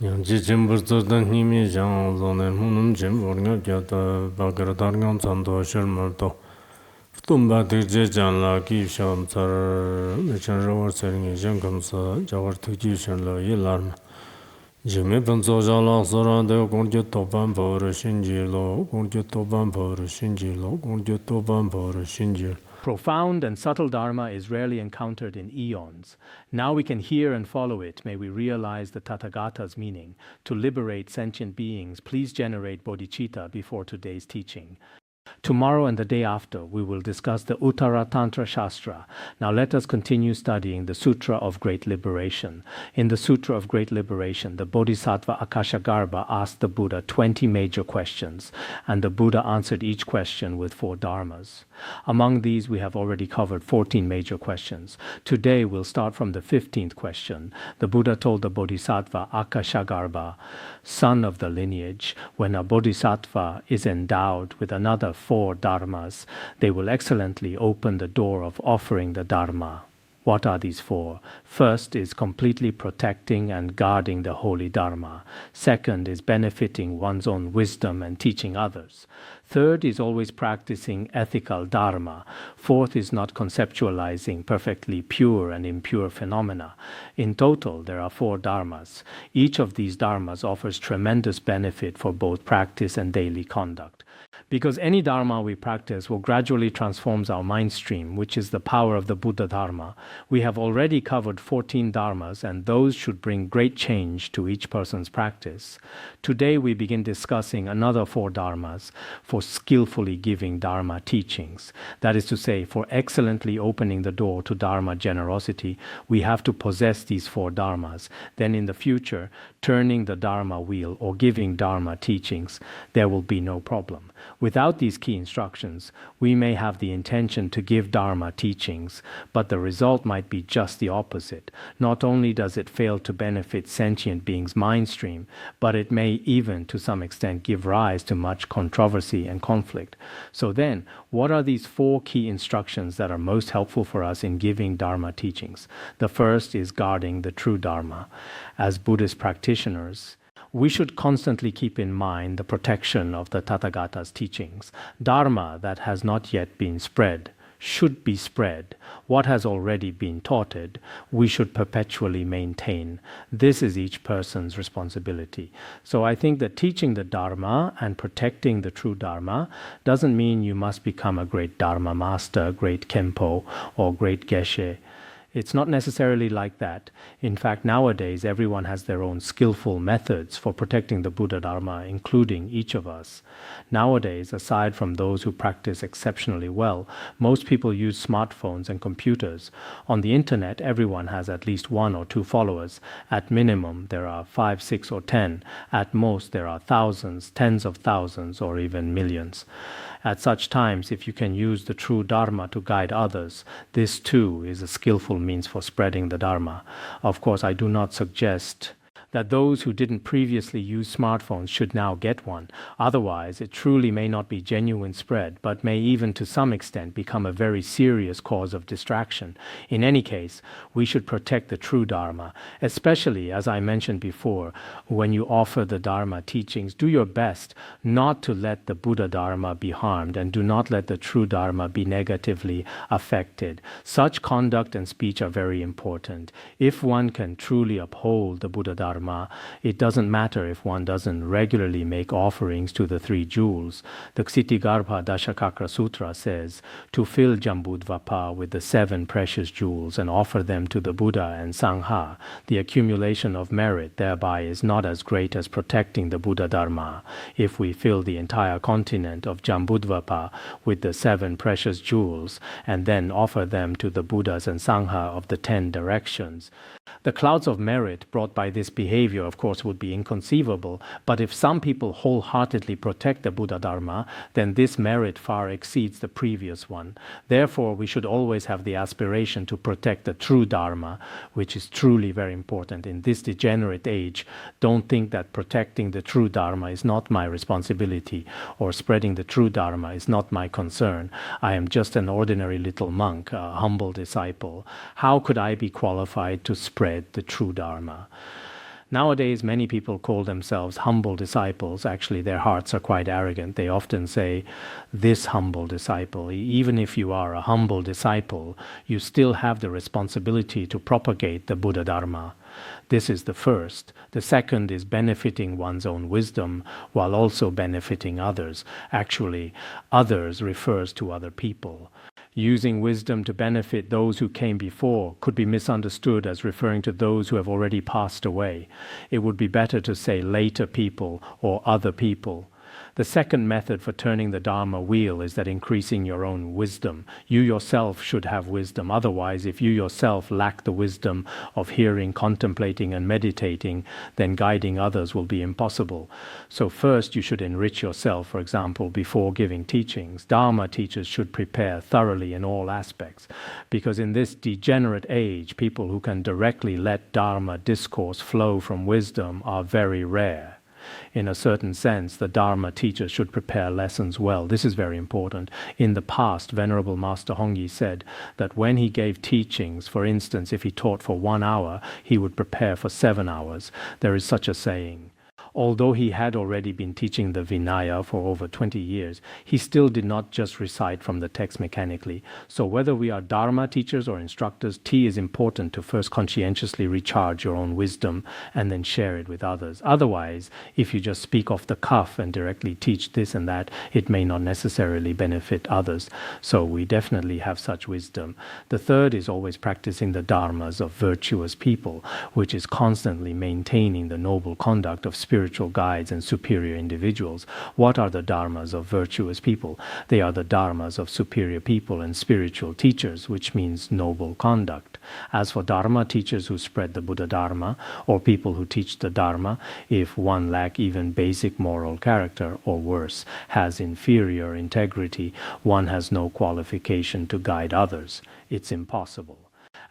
양지 진불도던 힘이 장존의 문음 진불가 겼다 바그라 다른 잔도 실물도 tumbadik janla ki shamsar mechanrawar seringi jankamsa jawar tukji shanla yilarma jime panzo jala sara de gongje toban bawra shinjilo gongje toban bawra shinjilo gongje toban bawra shinjilo. Profound and subtle Dharma is rarely encountered in eons. Now we can hear and follow it. May we realize the Tathagata's meaning. To liberate sentient beings, please generate bodhicitta before today's teaching. Tomorrow and the day after, we will discuss the Uttara Tantra Shastra. Now let us continue studying the Sutra of Great Liberation. In the Sutra of Great Liberation, the Bodhisattva Akashagarbha asked the Buddha 20 major questions, and the Buddha answered each question with 4 dharmas. Among these, we have already covered 14 major questions. Today, we'll start from the 15th question. The Buddha told the Bodhisattva Akashagarbha, son of the lineage, when a Bodhisattva is endowed with another 4 dharmas, they will excellently open the door of offering the dharma. What are these 4? First is completely protecting and guarding the holy dharma. Second is benefiting one's own wisdom and teaching others. Third is always practicing ethical dharma. Fourth is not conceptualizing perfectly pure and impure phenomena. In total, there are 4 dharmas. Each of these dharmas offers tremendous benefit for both practice and daily conduct. Because any dharma we practice will gradually transform our mind stream, which is the power of the Buddha Dharma. We have already covered 14 dharmas, and those should bring great change to each person's practice. Today we begin discussing another 4 dharmas for skillfully giving dharma teachings. That is to say, for excellently opening the door to dharma generosity, we have to possess these 4 dharmas. Then in the future, turning the dharma wheel or giving dharma teachings, there will be no problem. Without these key instructions, we may have the intention to give dharma teachings, but the result might be just the opposite. Not only does it fail to benefit sentient beings' mind stream, but it may even to some extent give rise to much controversy and conflict. So then, what are these 4 key instructions that are most helpful for us in giving dharma teachings? The first is guarding the true dharma. As Buddhist practitioners, we should constantly keep in mind the protection of the Tathagata's teachings. Dharma that has not yet been spread should be spread. What has already been taught, we should perpetually maintain. This is each person's responsibility. So I think that teaching the Dharma and protecting the true Dharma doesn't mean you must become a great Dharma master, great Khenpo, or great Geshe. It's not necessarily like that. In fact, nowadays, everyone has their own skillful methods for protecting the Buddha Dharma, including each of us. Nowadays, aside from those who practice exceptionally well, most people use smartphones and computers. On the internet, everyone has at least 1 or 2 followers. At minimum, there are 5, 6, or 10. At most, there are thousands, tens of thousands, or even millions. At such times, if you can use the true Dharma to guide others, this too is a skillful means for spreading the Dharma. Of course, I do not suggest that those who didn't previously use smartphones should now get one. Otherwise, it truly may not be genuine spread, but may even to some extent become a very serious cause of distraction. In any case, we should protect the true Dharma, especially, as I mentioned before, when you offer the Dharma teachings, do your best not to let the Buddha Dharma be harmed, and do not let the true Dharma be negatively affected. Such conduct and speech are very important. If one can truly uphold the Buddha Dharma, it doesn't matter if one doesn't regularly make offerings to the 3 jewels. The Ksitigarbha Dashakakra Sutra says, to fill Jambudvapa with the 7 precious jewels and offer them to the Buddha and Sangha, the accumulation of merit thereby is not as great as protecting the Buddha Dharma. If we fill the entire continent of Jambudvapa with the 7 precious jewels and then offer them to the Buddhas and Sangha of the 10 directions, the clouds of merit brought by this behavior, of course, would be inconceivable. But if some people wholeheartedly protect the Buddha Dharma, then this merit far exceeds the previous one. Therefore, we should always have the aspiration to protect the true Dharma, which is truly very important. In this degenerate age, don't think that protecting the true Dharma is not my responsibility, or spreading the true Dharma is not my concern. I am just an ordinary little monk, a humble disciple. How could I be qualified to spread the true Dharma? Nowadays, many people call themselves humble disciples. Actually, their hearts are quite arrogant. They often say, this humble disciple. Even if you are a humble disciple, you still have the responsibility to propagate the Buddha Dharma. This is the first. The second is benefiting one's own wisdom while also benefiting others. Actually, others refers to other people. Using wisdom to benefit those who came before could be misunderstood as referring to those who have already passed away. It would be better to say later people or other people. The second method for turning the Dharma wheel is that increasing your own wisdom. You yourself should have wisdom. Otherwise, if you yourself lack the wisdom of hearing, contemplating, and meditating, then guiding others will be impossible. So first, you should enrich yourself, for example, before giving teachings. Dharma teachers should prepare thoroughly in all aspects, because in this degenerate age, people who can directly let Dharma discourse flow from wisdom are very rare. In a certain sense, the Dharma teachers should prepare lessons well. This is very important. In the past, Venerable Master Hongyi said that when he gave teachings, for instance, if he taught for 1 hour, he would prepare for 7 hours. There is such a saying. Although he had already been teaching the Vinaya for over 20 years, he still did not just recite from the text mechanically. So whether we are Dharma teachers or instructors, it is important to first conscientiously recharge your own wisdom and then share it with others. Otherwise, if you just speak off the cuff and directly teach this and that, it may not necessarily benefit others. So we definitely have such wisdom. The third is always practicing the dharmas of virtuous people, which is constantly maintaining the noble conduct of spiritual guides and superior individuals. What are the dharmas of virtuous people? They are the dharmas of superior people and spiritual teachers, which means noble conduct. As for dharma teachers who spread the Buddha Dharma, or people who teach the Dharma, if one lack even basic moral character, or worse, has inferior integrity, one has no qualification to guide others. It's impossible.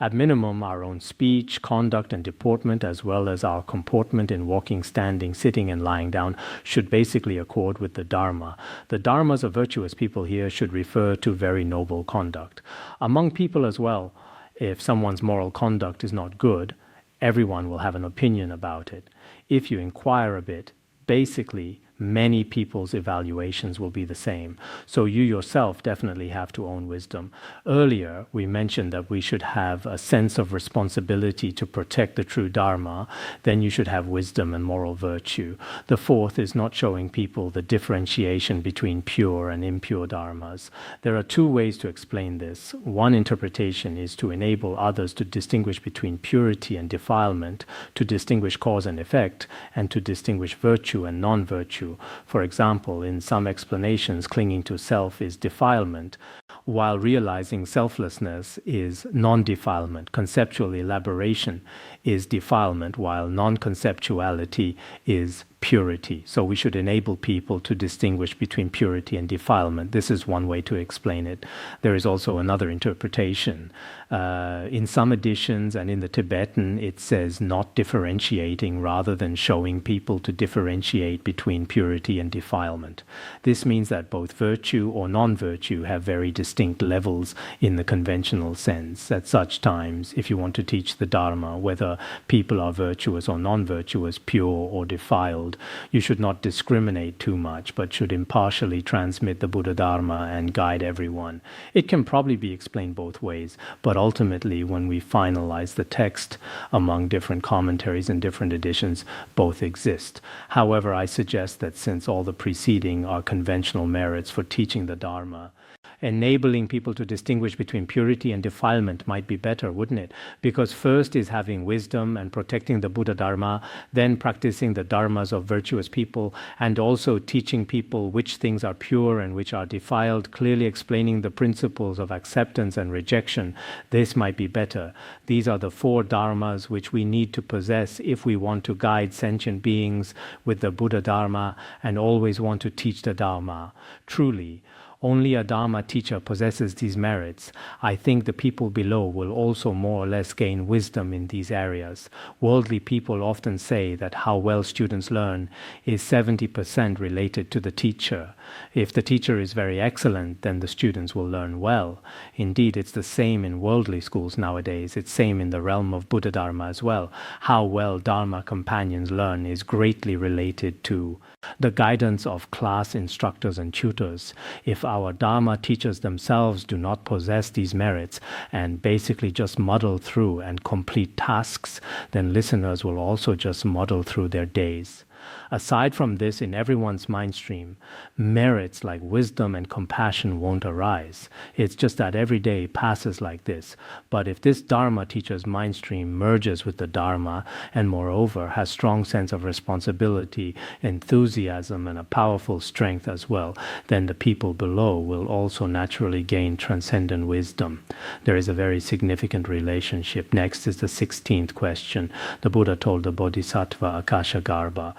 At minimum, our own speech, conduct, and deportment, as well as our comportment in walking, standing, sitting, and lying down, should basically accord with the Dharma. The Dharmas of virtuous people here should refer to very noble conduct. Among people as well, if someone's moral conduct is not good, everyone will have an opinion about it. If you inquire a bit, basically, many people's evaluations will be the same. So you yourself definitely have to own wisdom. Earlier, we mentioned that we should have a sense of responsibility to protect the true Dharma. Then you should have wisdom and moral virtue. The fourth is not showing people the differentiation between pure and impure Dharmas. There are two ways to explain this. One interpretation is to enable others to distinguish between purity and defilement, to distinguish cause and effect, and to distinguish virtue and non-virtue. For example, in some explanations, clinging to self is defilement, while realizing selflessness is non-defilement. Conceptual elaboration is defilement, while non-conceptuality is purity. So we should enable people to distinguish between purity and defilement. This is one way to explain it. There is also another interpretation. In some editions and in the Tibetan, it says not differentiating rather than showing people to differentiate between purity and defilement. This means that both virtue or non-virtue have very distinct levels in the conventional sense. At such times, if you want to teach the Dharma, whether people are virtuous or non-virtuous, pure or defiled, you should not discriminate too much, but should impartially transmit the Buddha Dharma and guide everyone. It can probably be explained both ways, but ultimately, when we finalize the text among different commentaries and different editions, both exist. However, I suggest that since all the preceding are conventional merits for teaching the Dharma, enabling people to distinguish between purity and defilement might be better, wouldn't it? Because first is having wisdom and protecting the Buddha Dharma, then practicing the dharmas of virtuous people, and also teaching people which things are pure and which are defiled, clearly explaining the principles of acceptance and rejection. This might be better. These are the 4 dharmas which we need to possess if we want to guide sentient beings with the Buddha Dharma and always want to teach the Dharma. Truly, only a Dharma teacher possesses these merits, I think the people below will also more or less gain wisdom in these areas. Worldly people often say that how well students learn is 70% related to the teacher. If the teacher is very excellent, then the students will learn well. Indeed, it's the same in worldly schools nowadays. It's same in the realm of Buddha Dharma as well. How well Dharma companions learn is greatly related to the guidance of class instructors and tutors. If our Dharma teachers themselves do not possess these merits and basically just muddle through and complete tasks, then listeners will also just muddle through their days. Aside from this, in everyone's mind stream, merits like wisdom and compassion won't arise. It's just that every day passes like this. But if this Dharma teacher's mind stream merges with the Dharma and moreover has strong sense of responsibility, enthusiasm and a powerful strength as well, then the people below will also naturally gain transcendent wisdom. There is a very significant relationship. Next is the 16th question. The Buddha told the Bodhisattva Akashagarbha,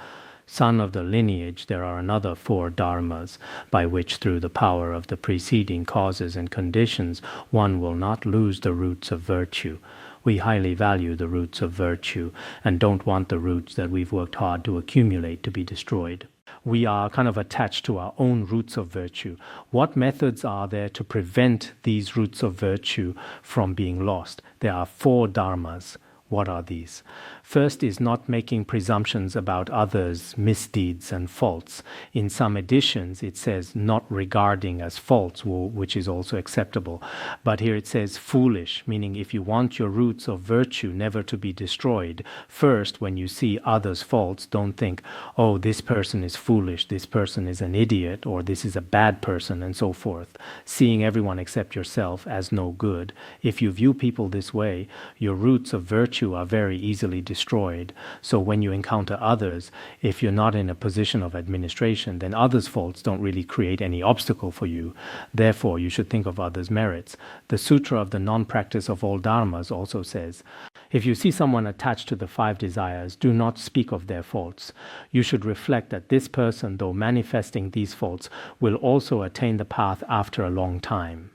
son of the lineage, there are another 4 dharmas, by which through the power of the preceding causes and conditions, one will not lose the roots of virtue. We highly value the roots of virtue and don't want the roots that we've worked hard to accumulate to be destroyed. We are kind of attached to our own roots of virtue. What methods are there to prevent these roots of virtue from being lost? There are 4 dharmas. What are these? First is not making presumptions about others' misdeeds and faults. In some editions it says not regarding as faults, which is also acceptable. But here it says foolish, meaning if you want your roots of virtue never to be destroyed, first when you see others' faults, don't think, oh, this person is foolish, this person is an idiot, or this is a bad person, and so forth. Seeing everyone except yourself as no good. If you view people this way, your roots of virtue are very easily destroyed. So when you encounter others, if you're not in a position of administration, then others' faults don't really create any obstacle for you. Therefore, you should think of others' merits. The Sutra of the non-practice of all dharmas also says, if you see someone attached to the 5 desires, do not speak of their faults. You should reflect that this person, though manifesting these faults, will also attain the path after a long time.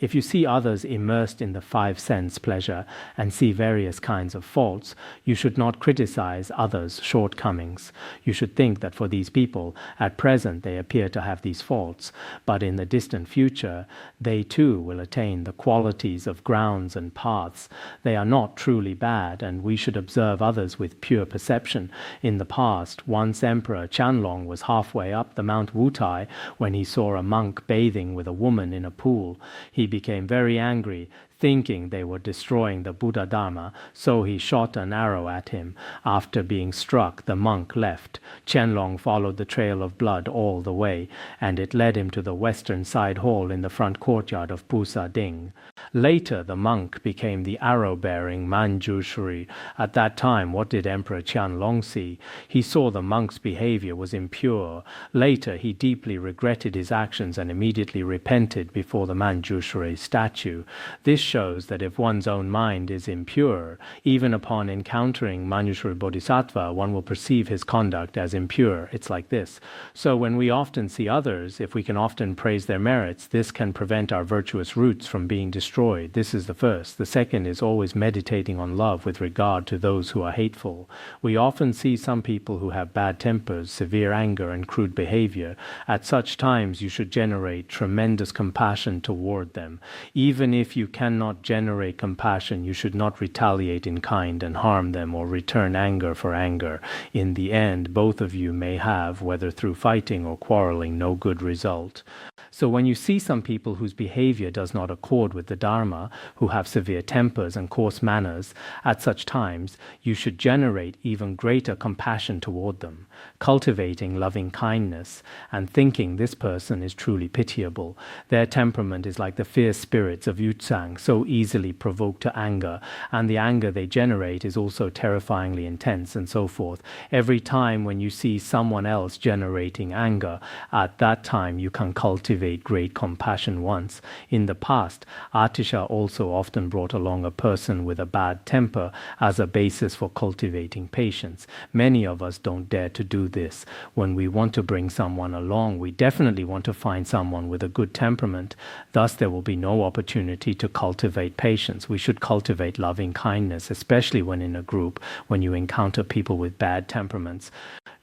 If you see others immersed in the 5 sense pleasure and see various kinds of faults, you should not criticize others' shortcomings. You should think that for these people, at present they appear to have these faults, but in the distant future, they too will attain the qualities of grounds and paths. They are not truly bad, and we should observe others with pure perception. In the past, once Emperor Qianlong was halfway up the Mount Wutai when he saw a monk bathing with a woman in a pool. He became very angry, thinking they were destroying the Buddha Dharma, so he shot an arrow at him. After being struck, the monk left. Qianlong followed the trail of blood all the way, and it led him to the western side hall in the front courtyard of Pusa Ding. Later, the monk became the arrow-bearing Manjushri. At that time, what did Emperor Qianlong see? He saw the monk's behavior was impure. Later, he deeply regretted his actions and immediately repented before the Manjushri statue. This shows that if one's own mind is impure, even upon encountering Manjushri Bodhisattva, one will perceive his conduct as impure. It's like this. So when we often see others, if we can often praise their merits, this can prevent our virtuous roots from being destroyed. This is the first. The second is always meditating on love with regard to those who are hateful. We often see some people who have bad tempers, severe anger, and crude behavior. At such times, you should generate tremendous compassion toward them. Even if you cannot generate compassion, you should not retaliate in kind and harm them or return anger for anger. In the end, both of you may have, whether through fighting or quarreling, no good result. So when you see some people whose behavior does not accord with the Dharma, who have severe tempers and coarse manners, at such times you should generate even greater compassion toward them, cultivating loving kindness and thinking this person is truly pitiable. Their temperament is like the fierce spirits of Yutsang, so easily provoked to anger, and the anger they generate is also terrifyingly intense, and so forth. Every time when you see someone else generating anger, at that time you can cultivate cultivate great compassion once. In the past, Atisha also often brought along a person with a bad temper as a basis for cultivating patience. Many of us don't dare to do this. When we want to bring someone along, we definitely want to find someone with a good temperament. Thus, there will be no opportunity to cultivate patience. We should cultivate loving kindness, especially when in a group, when you encounter people with bad temperaments.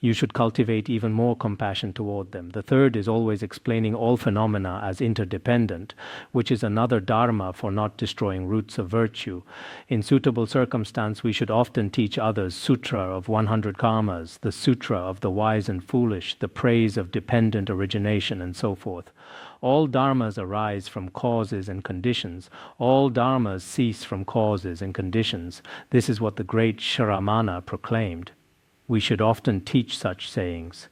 You should cultivate even more compassion toward them. The third is always explaining all phenomena as interdependent, which is another dharma for not destroying roots of virtue. In suitable circumstance, we should often teach others Sutra of 100 karmas, the Sutra of the wise and foolish, the praise of dependent origination, and so forth. All dharmas arise from causes and conditions. All dharmas cease from causes and conditions. This is what the great Shramana proclaimed. We should often teach such sayings.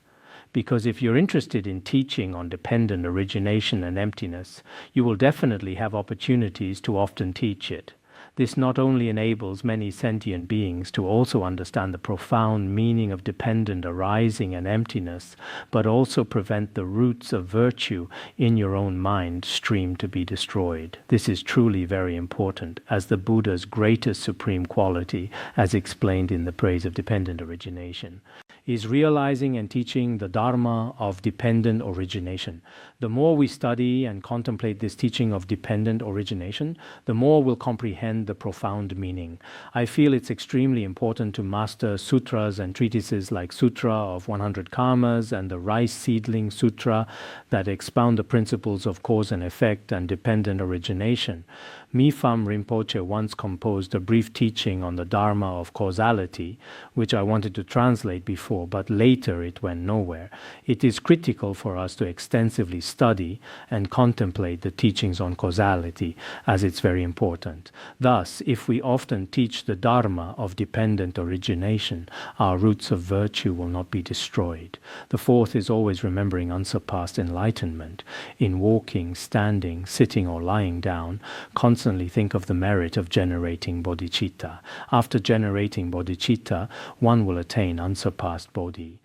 Because if you're interested in teaching on dependent origination and emptiness, you will definitely have opportunities to often teach it. This not only enables many sentient beings to also understand the profound meaning of dependent arising and emptiness, but also prevent the roots of virtue in your own mind stream to be destroyed. This is truly very important, as the Buddha's greatest supreme quality, as explained in the Praise of Dependent Origination, is realizing and teaching the Dharma of dependent origination. The more we study and contemplate this teaching of dependent origination, the more we'll comprehend the profound meaning. I feel it's extremely important to master sutras and treatises like Sutra of 100 Karmas and the Rice Seedling Sutra that expound the principles of cause and effect and dependent origination. Mifam Rinpoche once composed a brief teaching on the Dharma of causality, which I wanted to translate before, but later it went nowhere. It is critical for us to extensively study and contemplate the teachings on causality, as it's very important. Thus, if we often teach the Dharma of dependent origination, our roots of virtue will not be destroyed. The fourth is always remembering unsurpassed enlightenment. In walking, standing, sitting or lying down, constantly think of the merit of generating bodhicitta. After generating bodhicitta, one will attain unsurpassed bodhi.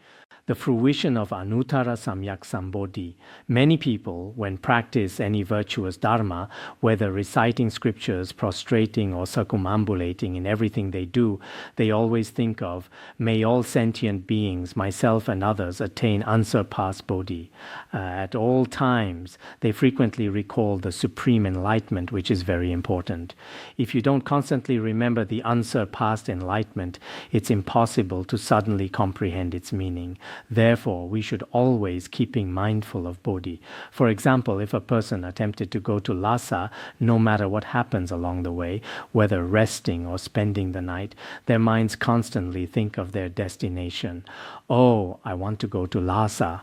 The fruition of Anuttara Samyak Sambodhi. Many people, when practice any virtuous dharma, whether reciting scriptures, prostrating or circumambulating in everything they do, they always think of, may all sentient beings, myself and others, attain unsurpassed bodhi. At all times, they frequently recall the supreme enlightenment, which is very important. If you don't constantly remember the unsurpassed enlightenment, it's impossible to suddenly comprehend its meaning. Therefore, we should always keeping mindful of bodhi. For example, if a person attempted to go to Lhasa, no matter what happens along the way, whether resting or spending the night, their minds constantly think of their destination. Oh, I want to go to Lhasa.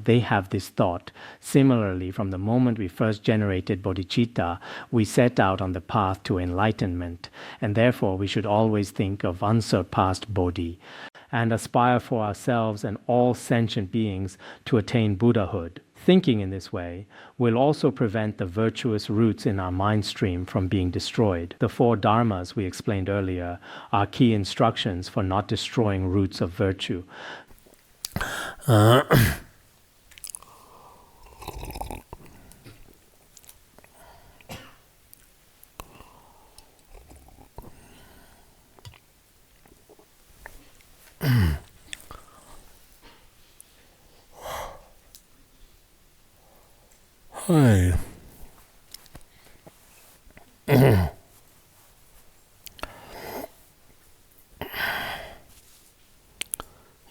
They have this thought. Similarly, from the moment we first generated bodhicitta, we set out on the path to enlightenment, and therefore we should always think of unsurpassed bodhi, and aspire for ourselves and all sentient beings to attain Buddhahood. Thinking in this way will also prevent the virtuous roots in our mind stream from being destroyed. The four dharmas we explained earlier are key instructions for not destroying roots of virtue. Hi.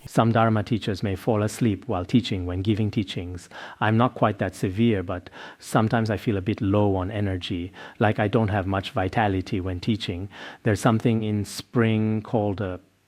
Some Dharma teachers may fall asleep while teaching when giving teachings. I'm not quite that severe, but sometimes I feel a bit low on energy, like I don't have much vitality when teaching. There's something in spring called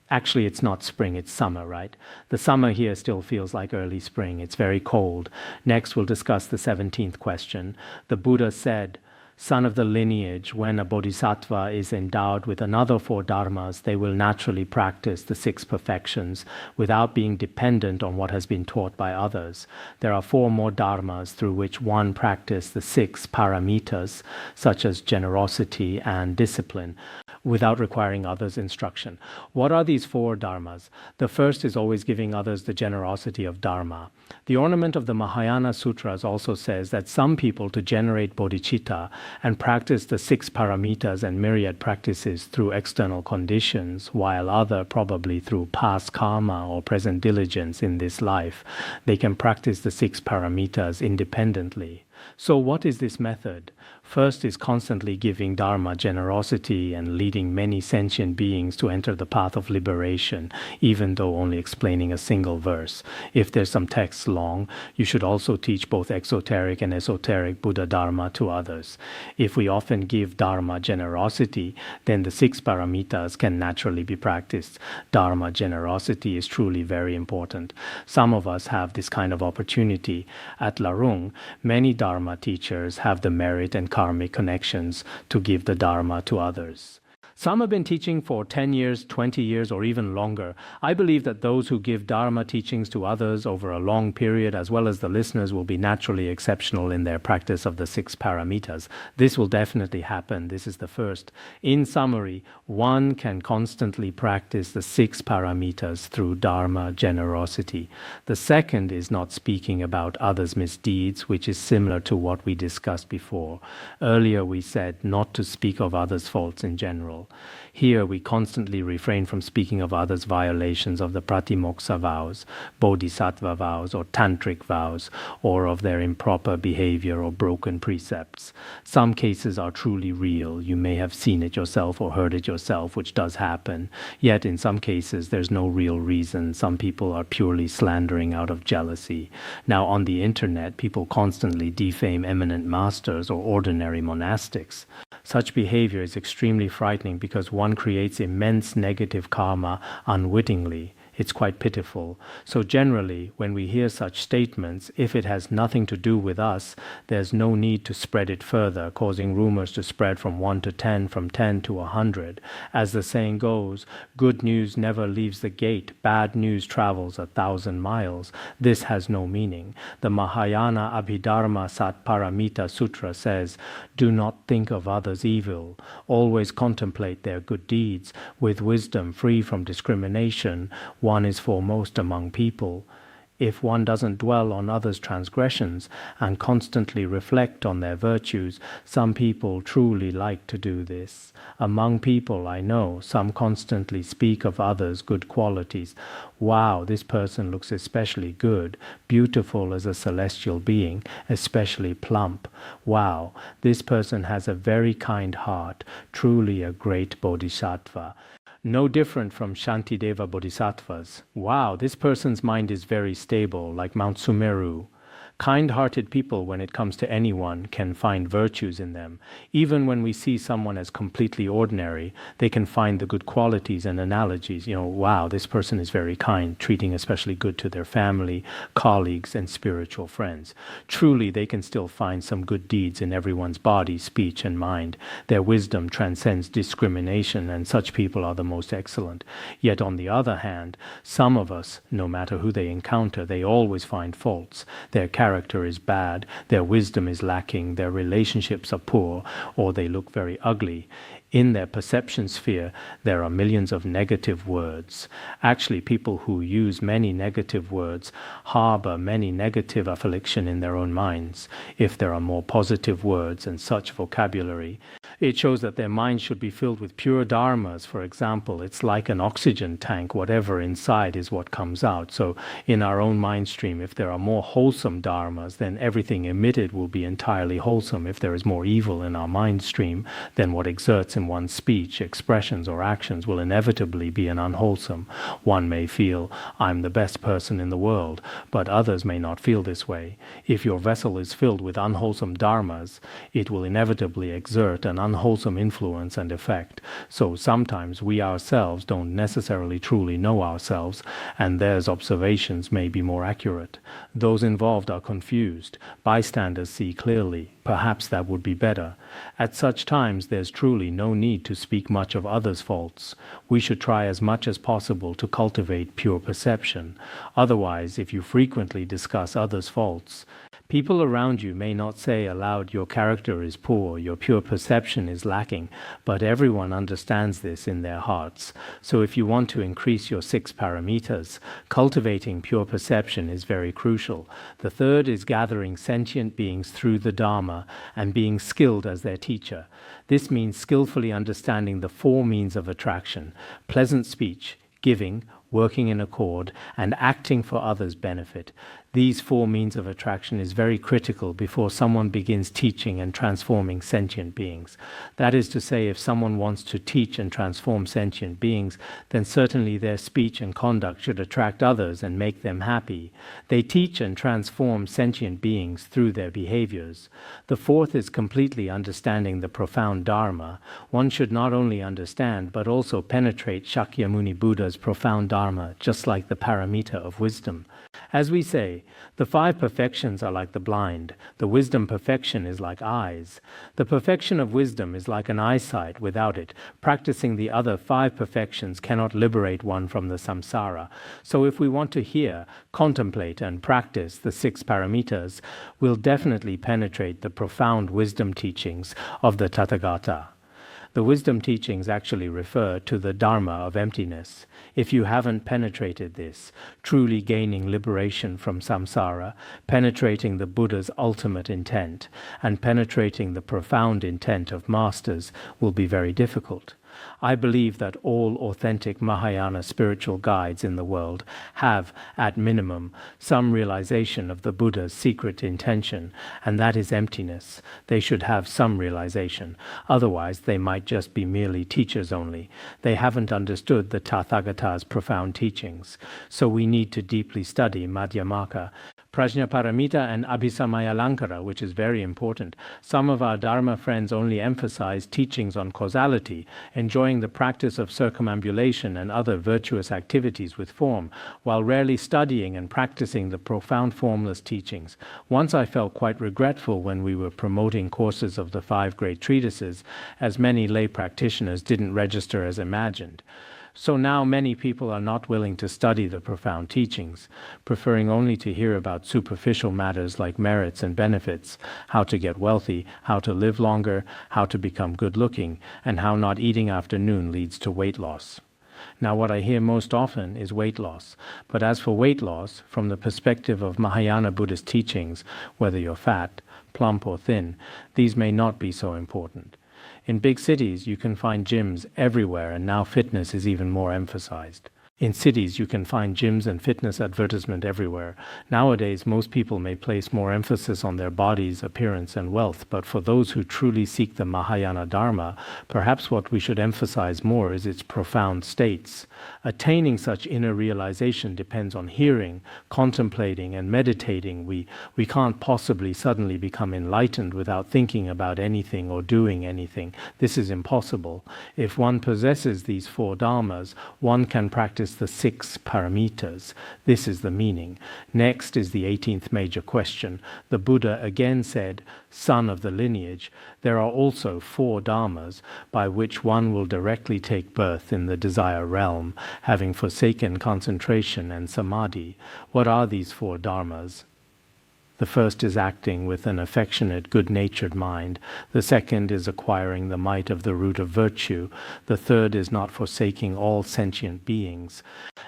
actually, it's not spring, it's summer, right? The summer here still feels like early spring. It's very cold. Next, we'll discuss the 17th question. The Buddha said, son of the lineage, when a bodhisattva is endowed with another four dharmas, they will naturally practice the six perfections without being dependent on what has been taught by others. There are four more dharmas through which one practices the six paramitas, such as generosity and discipline. without requiring others' instruction. What are these 4 dharmas? The first is always giving others the generosity of dharma. The ornament of the Mahayana Sutras also says that some people, to generate bodhicitta and practice the 6 paramitas and myriad practices through external conditions, while other probably through past karma or present diligence in this life, they can practice the 6 paramitas independently. So what is this method? First is constantly giving dharma generosity and leading many sentient beings to enter the path of liberation, even though only explaining a single verse. If there's some text long, you should also teach both exoteric and esoteric Buddha Dharma to others. If we often give dharma generosity, then the 6 paramitas can naturally be practiced. Dharma generosity is truly very important. Some of us have this kind of opportunity. At Larung, many Dharma teachers have the merit and karmic connections to give the Dharma to others. Some have been teaching for 10 years, 20 years, or even longer. I believe that those who give Dharma teachings to others over a long period, as well as the listeners, will be naturally exceptional in their practice of the 6 paramitas. This will definitely happen. This is the first. In summary, one can constantly practice the 6 paramitas through Dharma generosity. The second is not speaking about others' misdeeds, which is similar to what we discussed before. Earlier we said not to speak of others' faults in general. Here we constantly refrain from speaking of others' violations of the Pratimoksha vows, Bodhisattva vows, or Tantric vows, or of their improper behavior or broken precepts. Some cases are truly real. You may have seen it yourself or heard it yourself, which does happen. Yet in some cases there's no real reason. Some people are purely slandering out of jealousy. Now on the internet, people constantly defame eminent masters or ordinary monastics. Such behavior is extremely frightening because one creates immense negative karma unwittingly. It's quite pitiful. So generally, when we hear such statements, if it has nothing to do with us, there's no need to spread it further, causing rumors to spread from 1 to 10, from 10 to 100. As the saying goes, good news never leaves the gate, bad news travels 1,000 miles. This has no meaning. The Mahayana Abhidharma Satparamita Sutra says, do not think of others evil. Always contemplate their good deeds. With wisdom free from discrimination, one is foremost among people. If one doesn't dwell on others' transgressions and constantly reflect on their virtues, some people truly like to do this. Among people I know, some constantly speak of others' good qualities. Wow, this person looks especially good, beautiful as a celestial being, especially plump. Wow, this person has a very kind heart, truly a great bodhisattva. No different from Shantideva Bodhisattvas. Wow, this person's mind is very stable, like Mount Sumeru. Kind-hearted people, when it comes to anyone, can find virtues in them. Even when we see someone as completely ordinary, they can find the good qualities and analogies. Wow, this person is very kind, treating especially good to their family, colleagues, and spiritual friends. Truly, they can still find some good deeds in everyone's body, speech, and mind. Their wisdom transcends discrimination, and such people are the most excellent. Yet on the other hand, some of us, no matter who they encounter, they always find faults. Their character is bad, their wisdom is lacking, their relationships are poor, or they look very ugly. In their perception sphere, there are millions of negative words. Actually, people who use many negative words harbor many negative affliction in their own minds. If there are more positive words and such vocabulary, it shows that their mind should be filled with pure dharmas. For example, it's like an oxygen tank. Whatever inside is what comes out. So in our own mind stream, if there are more wholesome dharmas, then everything emitted will be entirely wholesome. If there is more evil in our mind stream, then what exerts in one's speech, expressions, or actions will inevitably be an unwholesome. One may feel, I'm the best person in the world, but others may not feel this way. If your vessel is filled with unwholesome dharmas, it will inevitably exert an unwholesome influence and effect. So sometimes we ourselves don't necessarily truly know ourselves, and theirs observations may be more accurate. Those involved are confused. Bystanders see clearly. Perhaps that would be better. At such times there's truly no need to speak much of others' faults. We should try as much as possible to cultivate pure perception. Otherwise, if you frequently discuss others' faults, People around you may not say aloud your character is poor, your pure perception is lacking, but everyone understands this in their hearts. So if you want to increase your 6 paramitas, cultivating pure perception is very crucial. The third is gathering sentient beings through the Dharma and being skilled as their teacher. This means skillfully understanding the 4 means of attraction: pleasant speech, giving, working in accord, and acting for others' benefit. These 4 means of attraction is very critical before someone begins teaching and transforming sentient beings. That is to say, if someone wants to teach and transform sentient beings, then certainly their speech and conduct should attract others and make them happy. They teach and transform sentient beings through their behaviors. The fourth is completely understanding the profound Dharma. One should not only understand, but also penetrate Shakyamuni Buddha's profound Dharma, just like the paramita of wisdom. As we say, the 5 perfections are like the blind. The wisdom perfection is like eyes. The perfection of wisdom is like an eyesight. Without it, practicing the other 5 perfections cannot liberate one from the samsara. So if we want to hear, contemplate, and practice the 6 paramitas, we'll definitely penetrate the profound wisdom teachings of the Tathagata. The wisdom teachings actually refer to the Dharma of emptiness. If you haven't penetrated this, truly gaining liberation from samsara, penetrating the Buddha's ultimate intent, and penetrating the profound intent of masters will be very difficult. I believe that all authentic Mahayana spiritual guides in the world have, at minimum, some realization of the Buddha's secret intention, and that is emptiness. They should have some realization. Otherwise, they might just be merely teachers only. They haven't understood the Tathagata's profound teachings. So we need to deeply study Madhyamaka, Prajnaparamita and Abhisamaya-lankara, which is very important. Some of our Dharma friends only emphasize teachings on causality, enjoying the practice of circumambulation and other virtuous activities with form, while rarely studying and practicing the profound formless teachings. Once I felt quite regretful when we were promoting courses of the 5 great treatises, as many lay practitioners didn't register as imagined. So now many people are not willing to study the profound teachings, preferring only to hear about superficial matters like merits and benefits, how to get wealthy, how to live longer, how to become good-looking, and how not eating after noon leads to weight loss. Now what I hear most often is weight loss. But as for weight loss, from the perspective of Mahayana Buddhist teachings, whether you're fat, plump or thin, these may not be so important. In big cities, you can find gyms everywhere, and now fitness is even more emphasized. In cities, you can find gyms and fitness advertisement everywhere. Nowadays, most people may place more emphasis on their bodies, appearance, and wealth, but for those who truly seek the Mahayana Dharma, perhaps what we should emphasize more is its profound states. Attaining such inner realization depends on hearing, contemplating, and meditating. We can't possibly suddenly become enlightened without thinking about anything or doing anything. This is impossible. If one possesses these 4 dharmas, one can practice the 6 paramitas. This is the meaning. Next is the 18th major question. The Buddha again said, "Son of the lineage, there are also 4 dharmas by which one will directly take birth in the desire realm, having forsaken concentration and samadhi." What are these 4 dharmas? The first is acting with an affectionate, good-natured mind. The second is acquiring the might of the root of virtue. The third is not forsaking all sentient beings.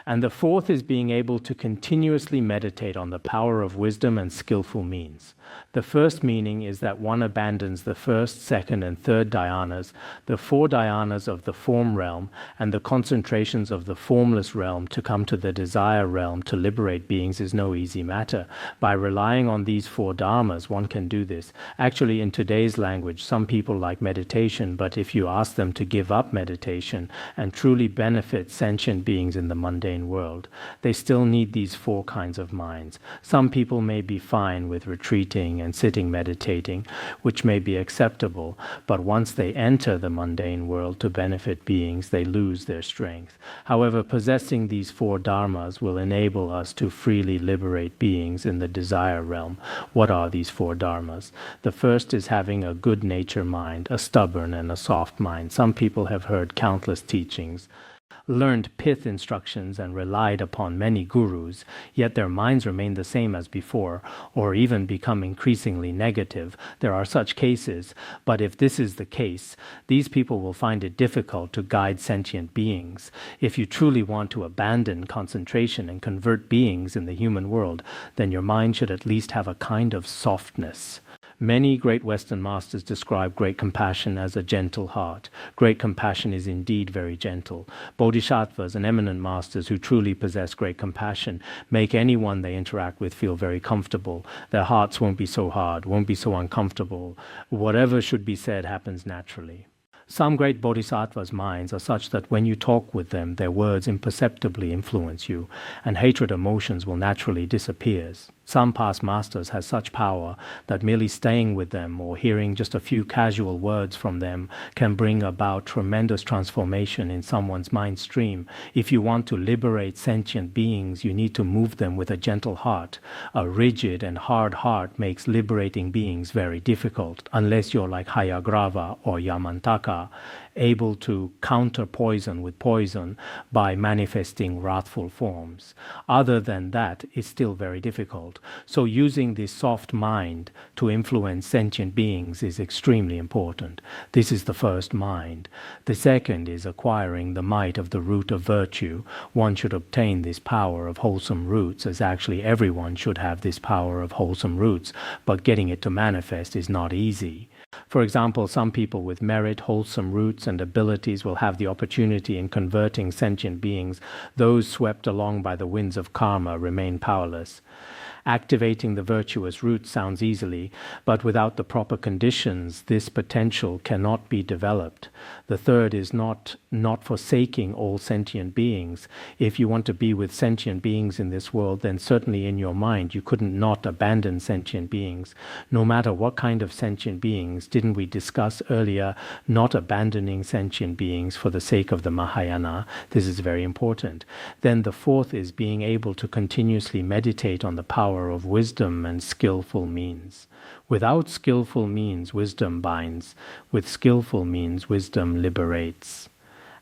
And the fourth is being able to continuously meditate on the power of wisdom and skillful means. The first meaning is that one abandons the first, second, and third dhyanas, the 4 dhyanas of the form realm, and the concentrations of the formless realm to come to the desire realm to liberate beings is no easy matter. By relying on these 4 dharmas, one can do this. Actually, in today's language, some people like meditation, but if you ask them to give up meditation and truly benefit sentient beings in the mundane world, they still need these 4 kinds of minds. Some people may be fine with retreating and sitting meditating, which may be acceptable, but once they enter the mundane world to benefit beings, they lose their strength. However, possessing these 4 dharmas will enable us to freely liberate beings in the desire realm. What are these 4 dharmas? The first is having a good nature mind, a stubborn and a soft mind. Some people have heard countless teachings learned pith instructions and relied upon many gurus, yet their minds remain the same as before, or even become increasingly negative. There are such cases, but if this is the case, these people will find it difficult to guide sentient beings. If you truly want to abandon concentration and convert beings in the human world, then your mind should at least have a kind of softness. Many great Western masters describe great compassion as a gentle heart. Great compassion is indeed very gentle. Bodhisattvas and eminent masters who truly possess great compassion make anyone they interact with feel very comfortable. Their hearts won't be so hard, won't be so uncomfortable. Whatever should be said happens naturally. Some great bodhisattvas' minds are such that when you talk with them, their words imperceptibly influence you, and hatred emotions will naturally disappear. Some past masters have such power that merely staying with them or hearing just a few casual words from them can bring about tremendous transformation in someone's mind stream. If you want to liberate sentient beings, you need to move them with a gentle heart. A rigid and hard heart makes liberating beings very difficult, unless you're like Hayagrava or Yamantaka, able to counter poison with poison by manifesting wrathful forms. Other than that, it's still very difficult. So using this soft mind to influence sentient beings is extremely important. This is the first mind. The second is acquiring the might of the root of virtue. One should obtain this power of wholesome roots, as actually everyone should have this power of wholesome roots, but getting it to manifest is not easy. For example, some people with merit, wholesome roots, and abilities will have the opportunity in converting sentient beings. Those swept along by the winds of karma remain powerless. Activating the virtuous roots sounds easily, but without the proper conditions, this potential cannot be developed. The third is not forsaking all sentient beings. If you want to be with sentient beings in this world, then certainly in your mind you couldn't not abandon sentient beings. No matter what kind of sentient beings, didn't we discuss earlier not abandoning sentient beings for the sake of the Mahayana? This is very important. Then the fourth is being able to continuously meditate on the power of wisdom and skillful means. Without skillful means, wisdom binds. With skillful means, wisdom liberates.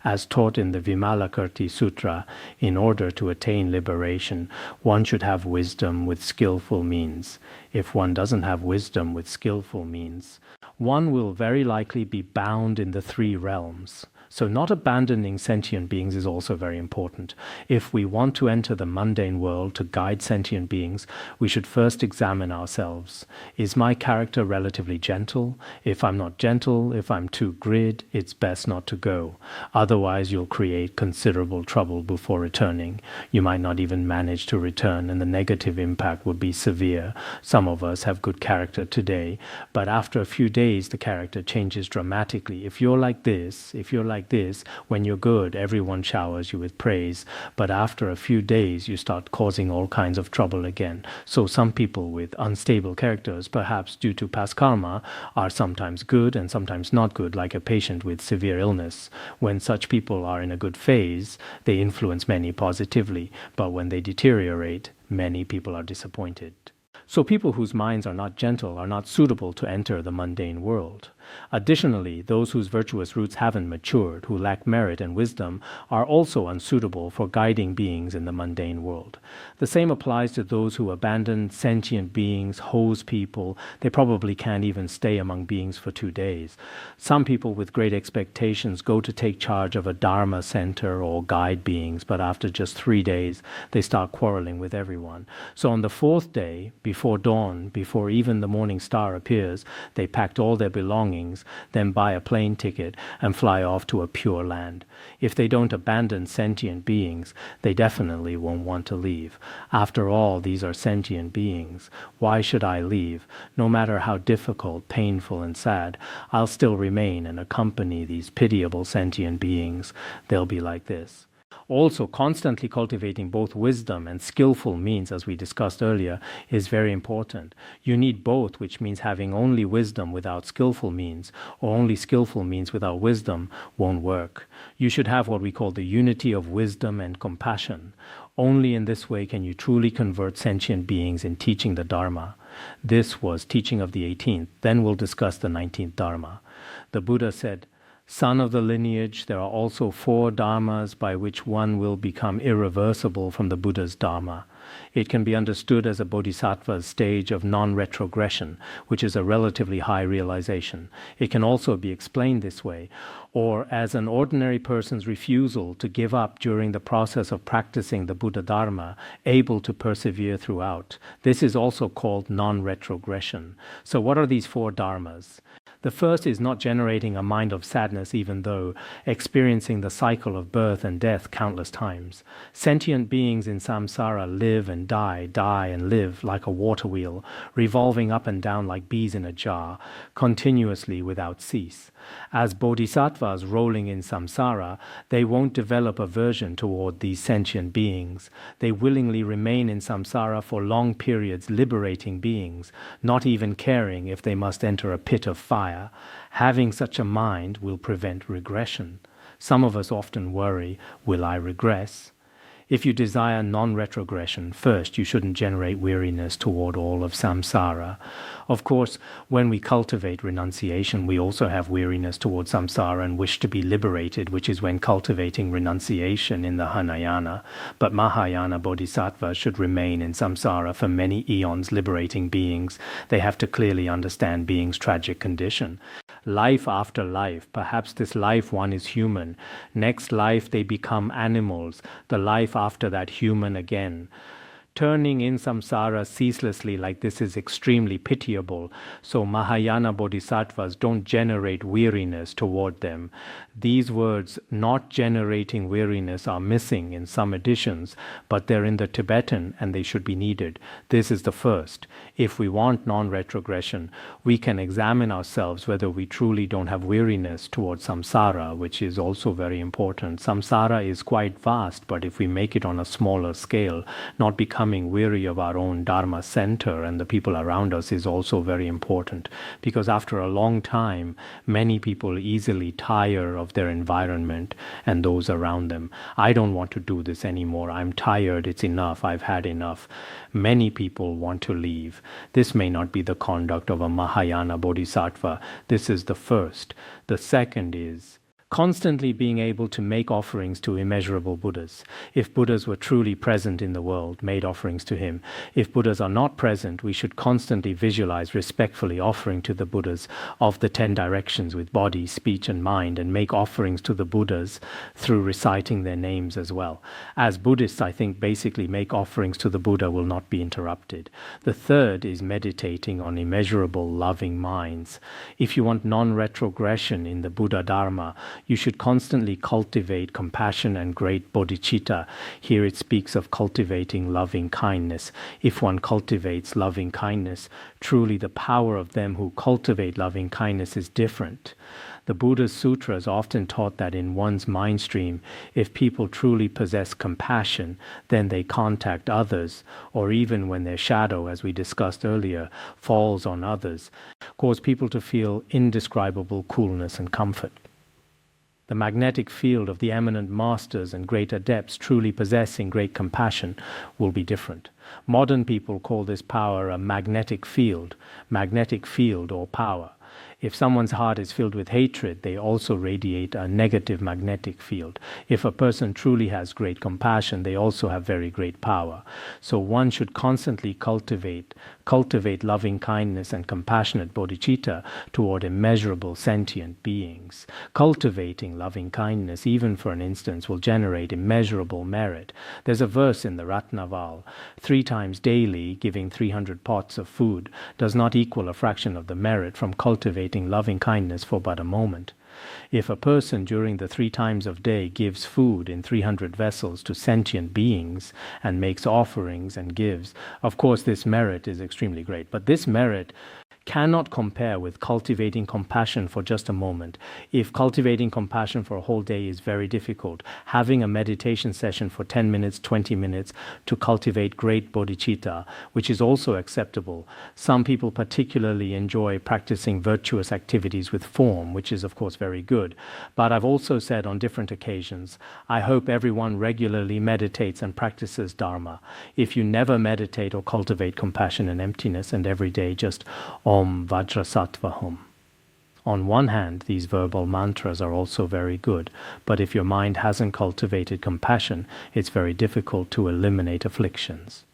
As taught in the Vimalakirti Sutra, in order to attain liberation, one should have wisdom with skillful means. If one doesn't have wisdom with skillful means, one will very likely be bound in the three realms. So not abandoning sentient beings is also very important. If we want to enter the mundane world to guide sentient beings, we should first examine ourselves. Is my character relatively gentle? If I'm not gentle, if I'm too grid, it's best not to go. Otherwise, you'll create considerable trouble before returning. You might not even manage to return, and the negative impact would be severe. Some of us have good character today, but after a few days, the character changes dramatically. If you're like this, when you're good, everyone showers you with praise, but after a few days you start causing all kinds of trouble again. So some people with unstable characters, perhaps due to past karma, are sometimes good and sometimes not good, like a patient with severe illness. When such people are in a good phase, they influence many positively, but when they deteriorate, many people are disappointed. So people whose minds are not gentle are not suitable to enter the mundane world. Additionally, those whose virtuous roots haven't matured, who lack merit and wisdom, are also unsuitable for guiding beings in the mundane world. The same applies to those who abandon sentient beings, hose people. They probably can't even stay among beings for 2 days. Some people with great expectations go to take charge of a Dharma center or guide beings, but after just 3 days, they start quarreling with everyone. So on the 4th day, before dawn, before even the morning star appears, they packed all their belongings, then buy a plane ticket and fly off to a pure land. If they don't abandon sentient beings, they definitely won't want to leave. After all, these are sentient beings. Why should I leave? No matter how difficult, painful, and sad, I'll still remain and accompany these pitiable sentient beings. They'll be like this. Also, constantly cultivating both wisdom and skillful means, as we discussed earlier, is very important. You need both, which means having only wisdom without skillful means, or only skillful means without wisdom, won't work. You should have what we call the unity of wisdom and compassion. Only in this way can you truly convert sentient beings in teaching the Dharma. This was teaching of the 18th. Then we'll discuss the 19th Dharma. The Buddha said, Son of the lineage, there are also 4 dharmas by which one will become irreversible from the Buddha's dharma. It can be understood as a bodhisattva's stage of non-retrogression, which is a relatively high realization. It can also be explained this way, or as an ordinary person's refusal to give up during the process of practicing the Buddha Dharma, able to persevere throughout. This is also called non-retrogression. So what are these 4 dharmas? The first is not generating a mind of sadness even though experiencing the cycle of birth and death countless times. Sentient beings in samsara live and die, die and live like a water wheel, revolving up and down like bees in a jar, continuously without cease. As bodhisattvas rolling in samsara, they won't develop aversion toward these sentient beings. They willingly remain in samsara for long periods, liberating beings, not even caring if they must enter a pit of fire. Having such a mind will prevent regression. Some of us often worry, will I regress? If you desire non-retrogression, first you shouldn't generate weariness toward all of samsara. Of course, when we cultivate renunciation, we also have weariness toward samsara and wish to be liberated, which is when cultivating renunciation in the Hinayana. But Mahayana bodhisattvas should remain in samsara for many eons, liberating beings. They have to clearly understand beings' tragic condition. Life after life, perhaps this life one is human. Next life they become animals. The life after that human again. Turning in samsara ceaselessly like this is extremely pitiable, so Mahayana bodhisattvas don't generate weariness toward them. These words, not generating weariness, are missing in some editions, but they're in the Tibetan and they should be needed. This is the first. If we want non-retrogression, we can examine ourselves whether we truly don't have weariness toward samsara, which is also very important. Samsara is quite vast, but if we make it on a smaller scale, not becoming weary of our own dharma center and the people around us is also very important, because after a long time, many people easily tire of their environment and those around them. I don't want to do this anymore. I'm tired. It's enough. I've had enough. Many people want to leave. This may not be the conduct of a Mahayana bodhisattva. This is the first. The second is constantly being able to make offerings to immeasurable Buddhas. If Buddhas were truly present in the world, made offerings to him. If Buddhas are not present, we should constantly visualize respectfully offering to the Buddhas of the 10 directions with body, speech and mind, and make offerings to the Buddhas through reciting their names as well. As Buddhists, I think basically make offerings to the Buddha will not be interrupted. The third is meditating on immeasurable loving minds. If you want non-retrogression in the Buddha Dharma, you should constantly cultivate compassion and great bodhicitta. Here it speaks of cultivating loving kindness. If one cultivates loving kindness, truly the power of them who cultivate loving kindness is different. The Buddha's sutras often taught that in one's mind stream, if people truly possess compassion, then they contact others, or even when their shadow, as we discussed earlier, falls on others, cause people to feel indescribable coolness and comfort. The magnetic field of the eminent masters and great adepts truly possessing great compassion will be different. Modern people call this power a magnetic field or power. If someone's heart is filled with hatred, they also radiate a negative magnetic field. If a person truly has great compassion, they also have very great power. So one should constantly cultivate loving kindness and compassionate bodhicitta toward immeasurable sentient beings. Cultivating loving kindness, even for an instance, will generate immeasurable merit. There's a verse in the Ratnaval, 3 times daily giving 300 pots of food does not equal a fraction of the merit from cultivating loving kindness for but a moment. If a person during the 3 times of day gives food in 300 vessels to sentient beings and makes offerings and gives, of course this merit is extremely great. But this merit cannot compare with cultivating compassion for just a moment. If cultivating compassion for a whole day is very difficult, having a meditation session for 10 minutes, 20 minutes to cultivate great bodhicitta, which is also acceptable. Some people particularly enjoy practicing virtuous activities with form, which is of course very good. But I've also said on different occasions, I hope everyone regularly meditates and practices Dharma. If you never meditate or cultivate compassion and emptiness and every day just Om Vajrasattva Hum. On one hand, these verbal mantras are also very good, but if your mind hasn't cultivated compassion, it's very difficult to eliminate afflictions.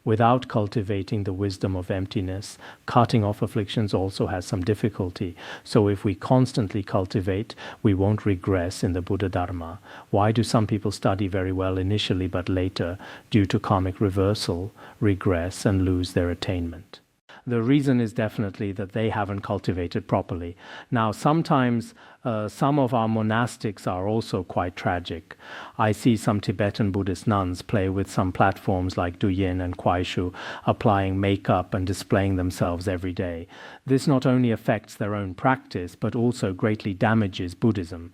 Without cultivating the wisdom of emptiness, cutting off afflictions also has some difficulty. So if we constantly cultivate, we won't regress in the Buddha Dharma. Why do some people study very well initially, but later, due to karmic reversal, regress and lose their attainment? The reason is definitely that they haven't cultivated properly. Now, sometimes some of our monastics are also quite tragic. I see some Tibetan Buddhist nuns play with some platforms like Duyin and Kwaishu, applying makeup and displaying themselves every day. This not only affects their own practice, but also greatly damages Buddhism.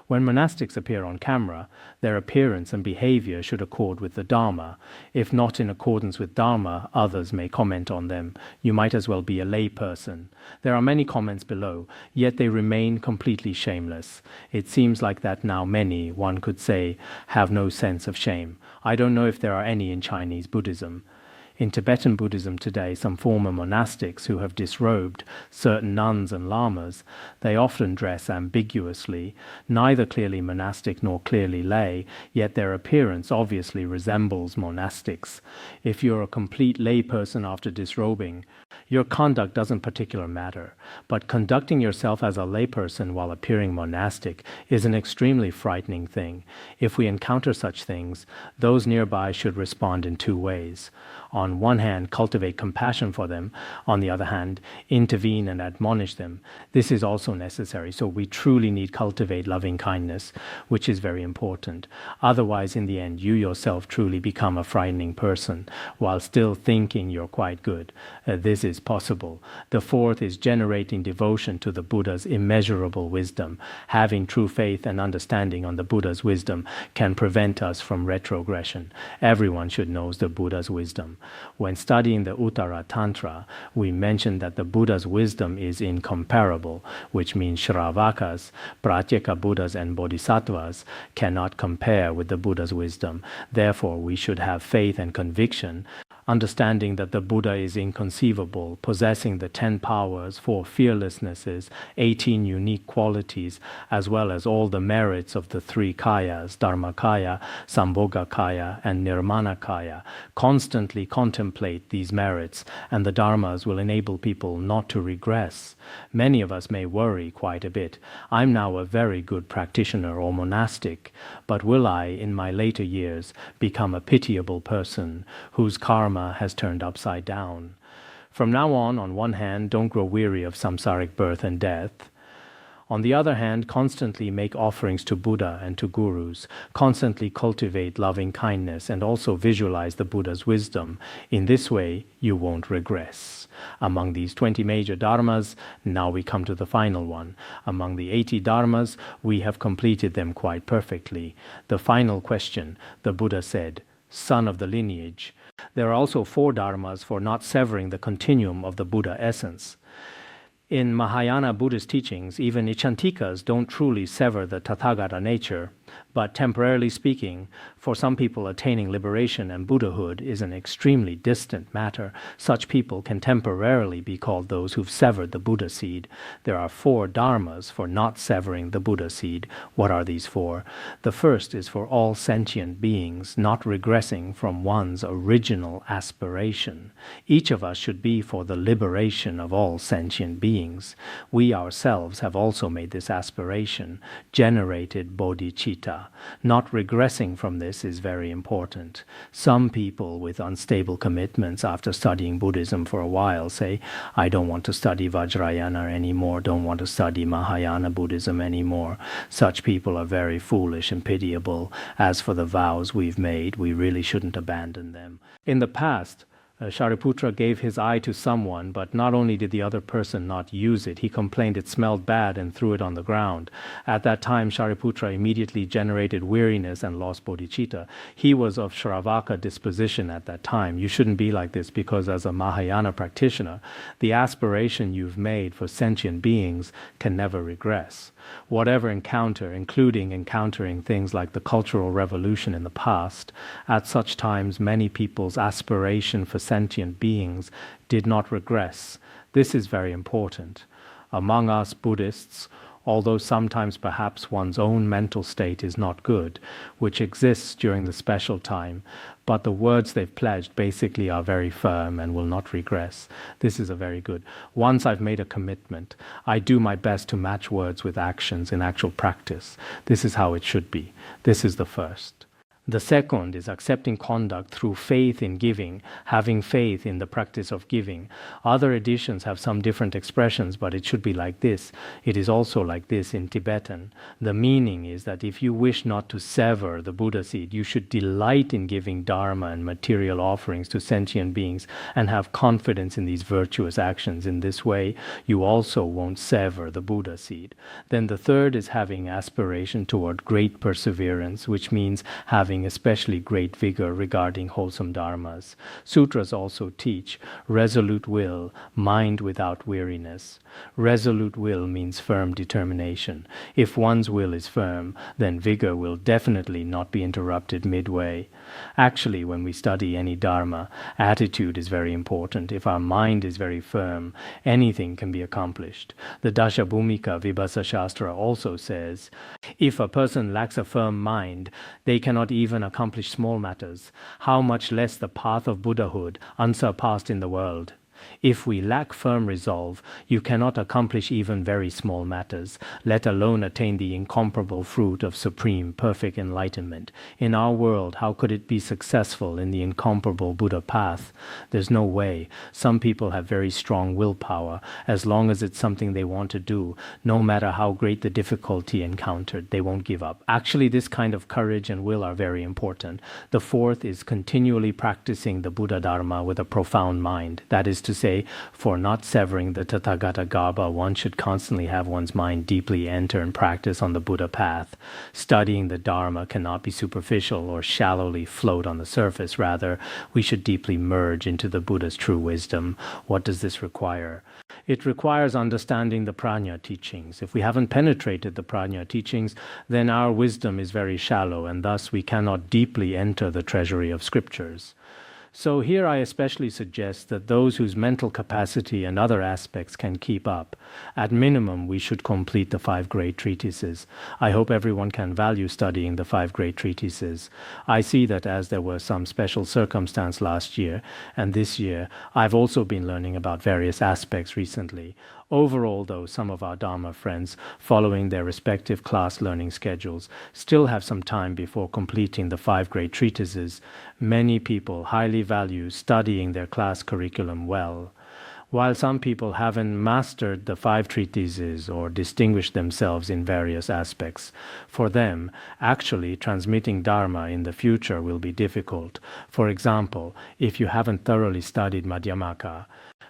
When monastics appear on camera, their appearance and behavior should accord with the Dharma. If not in accordance with Dharma, others may comment on them. You might as well be a lay person. There are many comments below, yet they remain completely shameless. It seems like that now many, one could say, have no sense of shame. I don't know if there are any in Chinese Buddhism. In Tibetan Buddhism today, some former monastics who have disrobed, certain nuns and lamas, they often dress ambiguously, neither clearly monastic nor clearly lay, yet their appearance obviously resembles monastics. If you're a complete lay person after disrobing, your conduct doesn't particularly matter, but conducting yourself as a layperson while appearing monastic is an extremely frightening thing. If we encounter such things, those nearby should respond in two ways. On one hand, cultivate compassion for them. On the other hand, intervene and admonish them. This is also necessary, so we truly need cultivate loving kindness, which is very important. Otherwise, in the end, you yourself truly become a frightening person, while still thinking you're quite good. This is possible. The fourth is generating devotion to the Buddha's immeasurable wisdom. Having true faith and understanding on the Buddha's wisdom can prevent us from retrogression. Everyone should know the Buddha's wisdom. When studying the Uttara Tantra, we mentioned that the Buddha's wisdom is incomparable, which means Shravakas, Pratyeka Buddhas and Bodhisattvas cannot compare with the Buddha's wisdom. Therefore, we should have faith and conviction, understanding that the Buddha is inconceivable, possessing the 10 powers, 4 fearlessnesses, 18 unique qualities, as well as all the merits of the 3 kayas, Dharmakaya, Sambhogakaya, and Nirmanakaya. Constantly contemplate these merits, and the Dharmas will enable people not to regress. Many of us may worry quite a bit. I'm now a very good practitioner or monastic, but will I, in my later years, become a pitiable person whose karma has turned upside down? From now on one hand, don't grow weary of samsaric birth and death. On the other hand, constantly make offerings to Buddha and to gurus. Constantly cultivate loving kindness and also visualize the Buddha's wisdom. In this way, you won't regress. Among these 20 major dharmas, now we come to the final one. Among the 80 dharmas, we have completed them quite perfectly. The final question, the Buddha said, "Son of the lineage." There are also 4 dharmas for not severing the continuum of the Buddha essence. In Mahayana Buddhist teachings, even Ichantikas don't truly sever the Tathagata nature, but temporarily speaking, for some people attaining liberation and Buddhahood is an extremely distant matter. Such people can temporarily be called those who've severed the Buddha seed. There are 4 dharmas for not severing the Buddha seed. What are these 4? The first is for all sentient beings not regressing from one's original aspiration. Each of us should be for the liberation of all sentient beings. We ourselves have also made this aspiration, generated bodhicitta. Not regressing from this is very important. Some people with unstable commitments after studying Buddhism for a while say, I don't want to study Vajrayana anymore, don't want to study Mahayana Buddhism anymore. Such people are very foolish and pitiable. As for the vows we've made, we really shouldn't abandon them. In the past, Sariputra gave his eye to someone, but not only did the other person not use it, he complained it smelled bad and threw it on the ground. At that time, Sariputra immediately generated weariness and lost bodhicitta. He was of Shravaka disposition at that time. You shouldn't be like this because as a Mahayana practitioner, the aspiration you've made for sentient beings can never regress. Whatever encounter, including encountering things like the Cultural Revolution in the past, at such times many people's aspiration for sentient beings did not regress. This is very important. Among us Buddhists, although sometimes perhaps one's own mental state is not good, which exists during the special time, but the words they've pledged basically are very firm and will not regress. This is a very good. Once I've made a commitment, I do my best to match words with actions in actual practice. This is how it should be. This is the first. The second is accepting conduct through faith in giving, having faith in the practice of giving. Other editions have some different expressions, but it should be like this. It is also like this in Tibetan. The meaning is that if you wish not to sever the Buddha seed, you should delight in giving dharma and material offerings to sentient beings and have confidence in these virtuous actions. In this way, you also won't sever the Buddha seed. Then the third is having aspiration toward great perseverance, which means having especially great vigor regarding wholesome dharmas. Sutras also teach resolute will, mind without weariness. Resolute will means firm determination. If one's will is firm, then vigor will definitely not be interrupted midway. Actually, when we study any dharma, attitude is very important. If our mind is very firm, anything can be accomplished. The Dashabhumika Vibhasa Shastra also says, if a person lacks a firm mind, they cannot even accomplish small matters, how much less the path of Buddhahood, unsurpassed in the world. If we lack firm resolve, you cannot accomplish even very small matters, let alone attain the incomparable fruit of supreme, perfect enlightenment. In our world, how could it be successful in the incomparable Buddha path? There's no way. Some people have very strong willpower. As long as it's something they want to do, no matter how great the difficulty encountered, they won't give up. Actually, this kind of courage and will are very important. The fourth is continually practicing the Buddha Dharma with a profound mind. That is to say, for not severing the Tathagata Garbha, one should constantly have one's mind deeply enter and practice on the Buddha path. Studying the Dharma cannot be superficial or shallowly float on the surface. Rather, we should deeply merge into the Buddha's true wisdom. What does this require? It requires understanding the prajna teachings. If we haven't penetrated the prajna teachings, then our wisdom is very shallow, and thus we cannot deeply enter the treasury of scriptures. So here I especially suggest that those whose mental capacity and other aspects can keep up, at minimum we should complete the 5 great treatises. I hope everyone can value studying the 5 great treatises. I see that as there were some special circumstance last year, and this year I've also been learning about various aspects recently. Overall, though, some of our Dharma friends, following their respective class learning schedules, still have some time before completing the 5 great treatises. Many people highly value studying their class curriculum well. While some people haven't mastered the 5 treatises or distinguished themselves in various aspects, for them, actually transmitting Dharma in the future will be difficult. For example, if you haven't thoroughly studied Madhyamaka,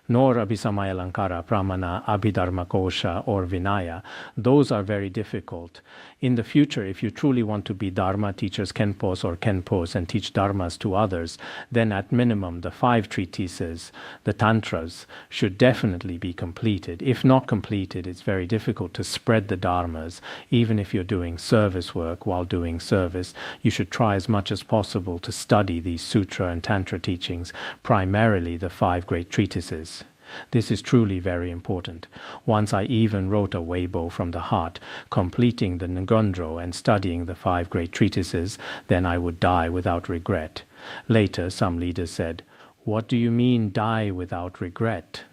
nor Abhisamaya Lankara, Pramana, Abhidharma Kosha, or Vinaya, those are very difficult. In the future, if you truly want to be Dharma teachers, Khenpos or Khenpos, and teach Dharmas to others, then at minimum the 5 treatises, the Tantras, should definitely be completed. If not completed, it's very difficult to spread the Dharmas. Even if you're doing service work while doing service, you should try as much as possible to study these Sutra and Tantra teachings, primarily the 5 great treatises. This is truly very important. Once I even wrote a Weibo from the heart, completing the Ngondro and studying the 5 great treatises, then I would die without regret. Later, some leaders said, "What do you mean die without regret?"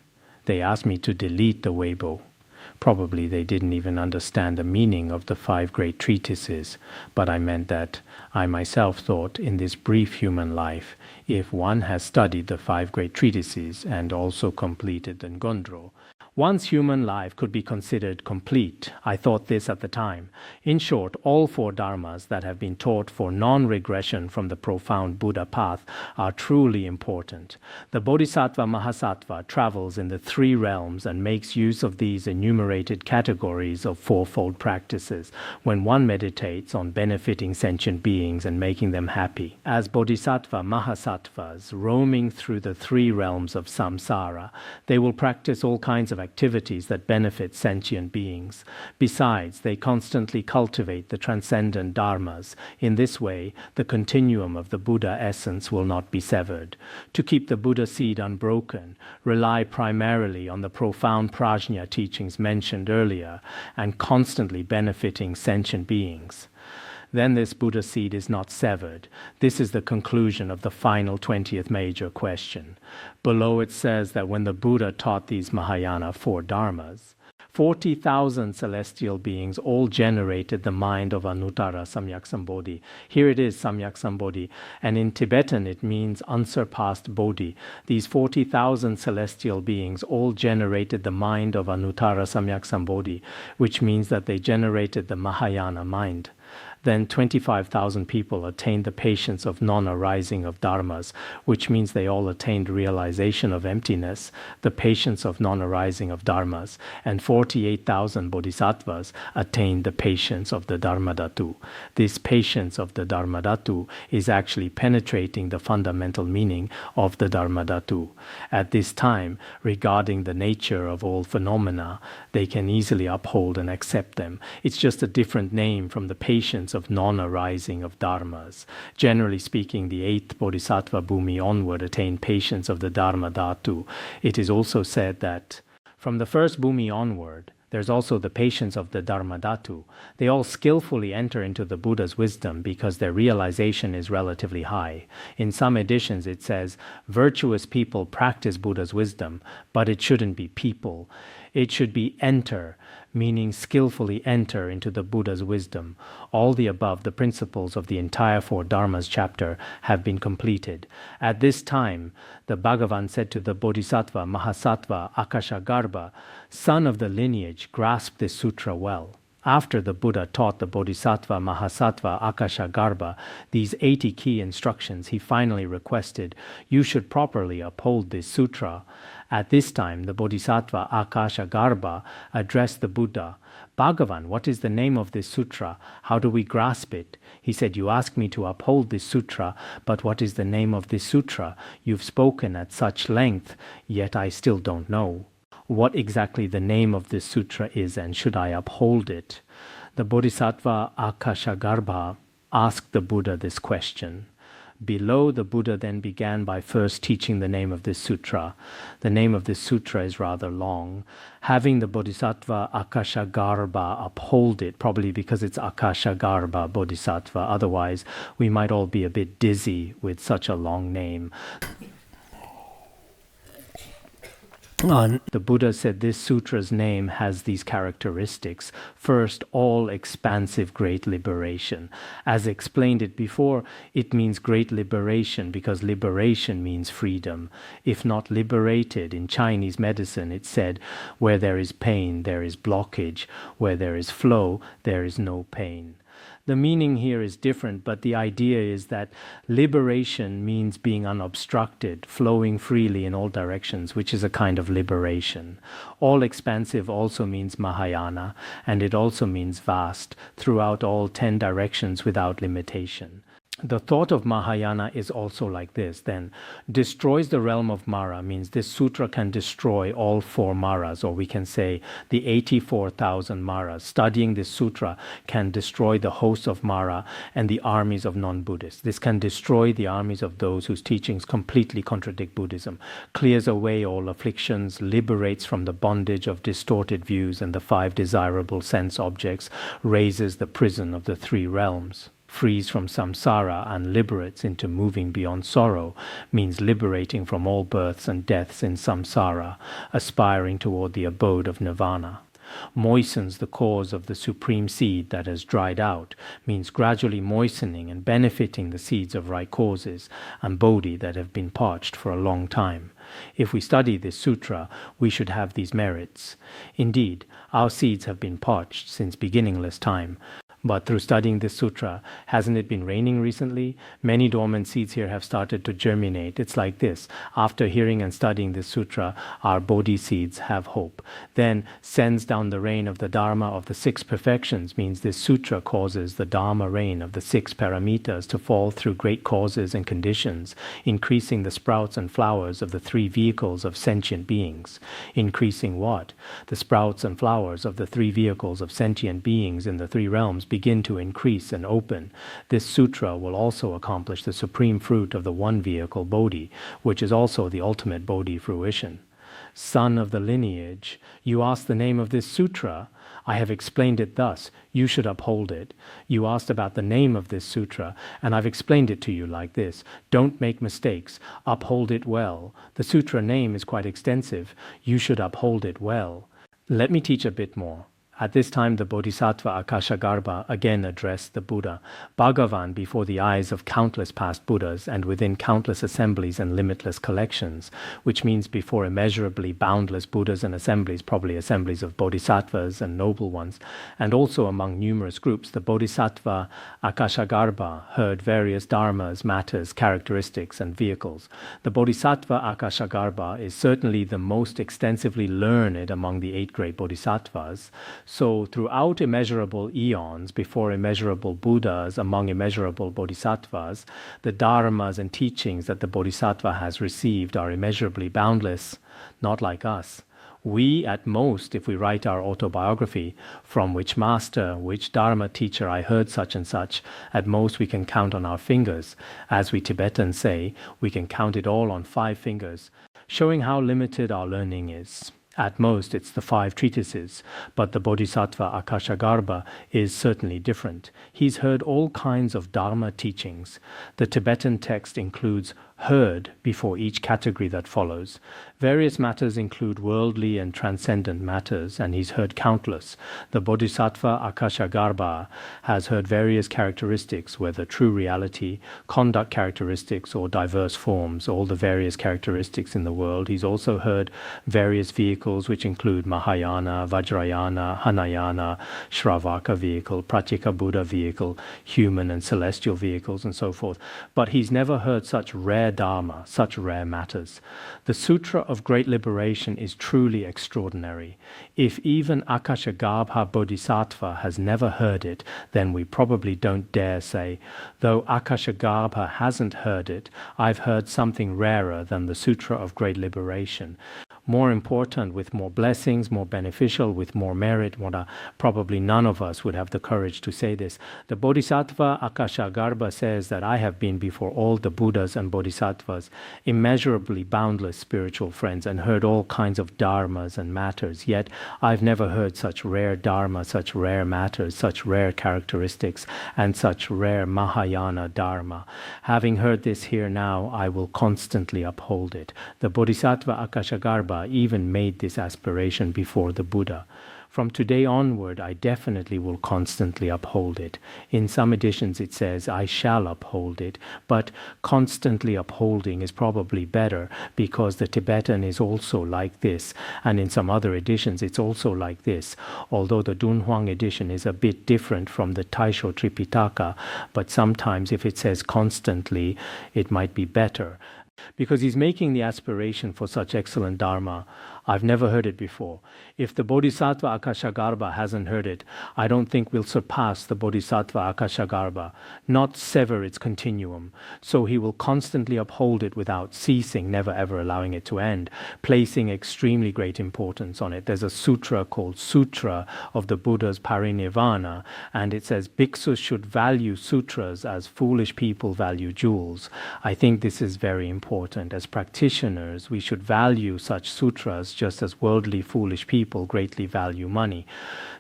They asked me to delete the Weibo. Probably they didn't even understand the meaning of the 5 great treatises, but I meant that I myself thought in this brief human life, if one has studied the 5 great treatises and also completed the Ngondro, one's human life could be considered complete. I thought this at the time. In short, all 4 dharmas that have been taught for non-regression from the profound Buddha path are truly important. The Bodhisattva Mahasattva travels in the 3 realms and makes use of these enumerated categories of 4-fold practices when one meditates on benefiting sentient beings and making them happy. As Bodhisattva Mahasattvas roaming through the 3 realms of samsara, they will practice all kinds of activities that benefit sentient beings. Besides, they constantly cultivate the transcendent dharmas. In this way, the continuum of the Buddha essence will not be severed. To keep the Buddha seed unbroken, rely primarily on the profound prajna teachings mentioned earlier and constantly benefiting sentient beings. Then this Buddha seed is not severed. This is the conclusion of the final 20th major question. Below it says that when the Buddha taught these Mahayana four dharmas, 40,000 celestial beings all generated the mind of Anuttara Samyak Sambodhi. Here it is, Samyak Sambodhi, and in Tibetan it means unsurpassed Bodhi. These 40,000 celestial beings all generated the mind of Anuttara Samyak Sambodhi, which means that they generated the Mahayana mind. Then 25,000 people attained the patience of non-arising of dharmas, which means they all attained realization of emptiness, the patience of non-arising of dharmas, and 48,000 bodhisattvas attained the patience of the dharmadhatu. This patience of the dharmadhatu is actually penetrating the fundamental meaning of the dharmadhatu. At this time, regarding the nature of all phenomena, they can easily uphold and accept them. It's just a different name from the patience of non-arising of dharmas. Generally speaking, the 8th bodhisattva bhumi onward attain patience of the dharma dhatu. It is also said that from the first bhumi onward, there's also the patience of the dharma dhatu. They all skillfully enter into the Buddha's wisdom because their realization is relatively high. In some editions it says, virtuous people practice Buddha's wisdom, but it shouldn't be people. It should be enter, meaning skillfully enter into the Buddha's wisdom. All the above, the principles of the entire Four Dharmas chapter, have been completed. At this time, the Bhagavan said to the Bodhisattva Mahasattva Akashagarbha, son of the lineage, grasp this sutra well. After the Buddha taught the Bodhisattva Mahasattva Akashagarbha these 80 key instructions, he finally requested, you should properly uphold this sutra. At this time, the Bodhisattva Akashagarbha addressed the Buddha, Bhagavan, what is the name of this sutra? How do we grasp it? He said, you ask me to uphold this sutra, but what is the name of this sutra? You've spoken at such length, yet I still don't know what exactly the name of this sutra is, and should I uphold it? The Bodhisattva Akashagarbha asked the Buddha this question. Below, the Buddha then began by first teaching the name of this sutra. The name of this sutra is rather long. Having the Bodhisattva Akashagarbha uphold it, probably because it's Akashagarbha Bodhisattva, otherwise we might all be a bit dizzy with such a long name. The Buddha said this sutra's name has these characteristics. First, all-expansive great liberation. As explained it before, it means great liberation because liberation means freedom. If not liberated, in Chinese medicine it said, where there is pain, there is blockage. Where there is flow, there is no pain. The meaning here is different, but the idea is that liberation means being unobstructed, flowing freely in all directions, which is a kind of liberation. All-expansive also means Mahayana, and it also means vast, throughout all 10 directions without limitation. The thought of Mahayana is also like this, then. Destroys the realm of Mara means this sutra can destroy all 4 Maras, or we can say the 84,000 Maras. Studying this sutra can destroy the hosts of Mara and the armies of non-Buddhists. This can destroy the armies of those whose teachings completely contradict Buddhism, clears away all afflictions, liberates from the bondage of distorted views and the 5 desirable sense objects, raises the prison of the 3 realms. Frees from samsara and liberates into moving beyond sorrow, means liberating from all births and deaths in samsara, aspiring toward the abode of nirvana. Moistens the cause of the supreme seed that has dried out, means gradually moistening and benefiting the seeds of right causes and bodhi that have been parched for a long time. If we study this sutra, we should have these merits. Indeed, our seeds have been parched since beginningless time, But through studying this sutra, hasn't it been raining recently? Many dormant seeds here have started to germinate. It's like this. After hearing and studying this sutra, our bodhi seeds have hope. Then sends down the rain of the Dharma of the 6 perfections, means this sutra causes the Dharma rain of the 6 paramitas to fall through great causes and conditions, increasing the sprouts and flowers of the 3 vehicles of sentient beings. Increasing what? The sprouts and flowers of the 3 vehicles of sentient beings in the 3 realms begin to increase and open. This sutra will also accomplish the supreme fruit of the 1 vehicle Bodhi, which is also the ultimate Bodhi fruition. Son of the lineage, you asked the name of this sutra. I have explained it thus. You should uphold it. You asked about the name of this sutra, and I've explained it to you like this. Don't make mistakes. Uphold it well. The sutra name is quite extensive. You should uphold it well. Let me teach a bit more. At this time, the Bodhisattva Akashagarbha again addressed the Buddha, Bhagavan, before the eyes of countless past Buddhas and within countless assemblies and limitless collections, which means before immeasurably boundless Buddhas and assemblies, probably assemblies of Bodhisattvas and noble ones, and also among numerous groups, the Bodhisattva Akashagarbha heard various dharmas, matters, characteristics, and vehicles. The Bodhisattva Akashagarbha is certainly the most extensively learned among the 8 great Bodhisattvas. So throughout immeasurable eons, before immeasurable Buddhas, among immeasurable Bodhisattvas, the dharmas and teachings that the Bodhisattva has received are immeasurably boundless, not like us. We, at most, if we write our autobiography, from which master, which dharma teacher I heard such and such, at most we can count on our fingers. As we Tibetans say, we can count it all on 5 fingers, showing how limited our learning is. At most, it's the 5 treatises, but the Bodhisattva Akashagarbha is certainly different. He's heard all kinds of Dharma teachings. The Tibetan text includes heard before each category that follows. Various matters include worldly and transcendent matters, and he's heard countless. The Bodhisattva Akashagarbha has heard various characteristics, whether true reality, conduct characteristics, or diverse forms, all the various characteristics in the world. He's also heard various vehicles, which include Mahayana, Vajrayana, Hanayana, Shravaka vehicle, Pratyeka Buddha vehicle, human and celestial vehicles, and so forth. But he's never heard such rare Dharma, such rare matters. The Sutra of Great Liberation is truly extraordinary. If even Akashagarbha Bodhisattva has never heard it, then we probably don't dare say, though Akashagarbha hasn't heard it, I've heard something rarer than the Sutra of Great Liberation. More important, with more blessings, more beneficial, with more merit, probably none of us would have the courage to say this. The Bodhisattva Akashagarbha says that I have been before all the Buddhas and Bodhisattvas, immeasurably boundless spiritual friends, and heard all kinds of dharmas and matters, yet I've never heard such rare dharma, such rare matters, such rare characteristics, and such rare Mahayana dharma. Having heard this here now, I will constantly uphold it. The Bodhisattva Akashagarbha even made this aspiration before the Buddha. From today onward, I definitely will constantly uphold it. In some editions it says, I shall uphold it, but constantly upholding is probably better because the Tibetan is also like this, and in some other editions it's also like this, although the Dunhuang edition is a bit different from the Taisho Tripitaka, but sometimes if it says constantly, it might be better. Because he's making the aspiration for such excellent Dharma. I've never heard it before. If the Bodhisattva Akashagarbha hasn't heard it, I don't think we'll surpass the Bodhisattva Akashagarbha, not sever its continuum. So he will constantly uphold it without ceasing, never ever allowing it to end, placing extremely great importance on it. There's a sutra called Sutra of the Buddha's Parinirvana, and it says bhikkhus should value sutras as foolish people value jewels. I think this is very important. As practitioners, we should value such sutras just as worldly foolish people greatly value money.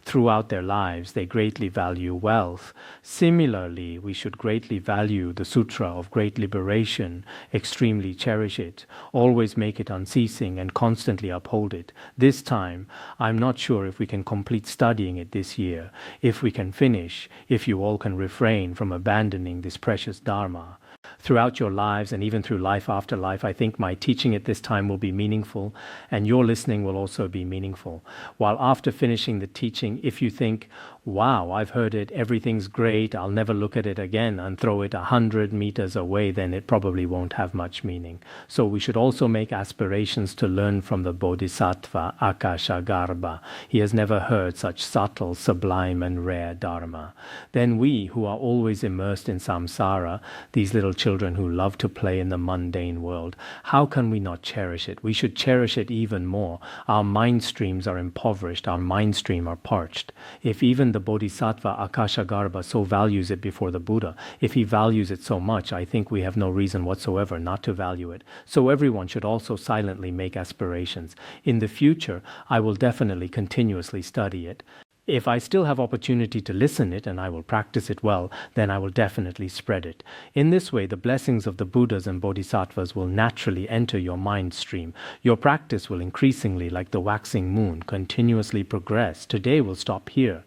Throughout their lives, they greatly value wealth. Similarly, we should greatly value the Sutra of Great Liberation, extremely cherish it, always make it unceasing, and constantly uphold it. This time, I'm not sure if we can complete studying it this year, if we can finish, if you all can refrain from abandoning this precious Dharma. Throughout your lives and even through life after life, I think my teaching at this time will be meaningful, and your listening will also be meaningful. While after finishing the teaching, if you think, wow, I've heard it, everything's great, I'll never look at it again, and throw it 100 meters away, then it probably won't have much meaning. So we should also make aspirations to learn from the Bodhisattva Akashagarbha. He has never heard such subtle, sublime and rare Dharma. Then we, who are always immersed in samsara, these little children who love to play in the mundane world, how can we not cherish it? We should cherish it even more. Our mind streams are impoverished, our mind stream are parched. If even the Bodhisattva Akashagarbha so values it before the Buddha, if he values it so much, I think we have no reason whatsoever not to value it. So everyone should also silently make aspirations. In the future, I will definitely continuously study it. If I still have opportunity to listen it and I will practice it well, then I will definitely spread it. In this way, the blessings of the Buddhas and Bodhisattvas will naturally enter your mind stream. Your practice will increasingly, like the waxing moon, continuously progress. Today we'll stop here.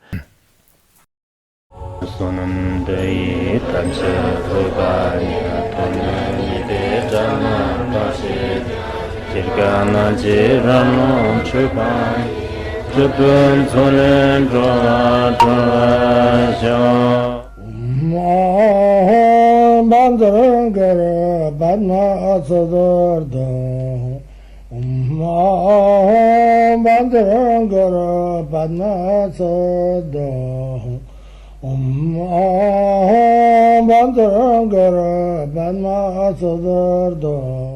Jupun Solen Droa Bandangara Badna Sadurda Bandangara Badna Sadurda Bandangara Badna Sadurda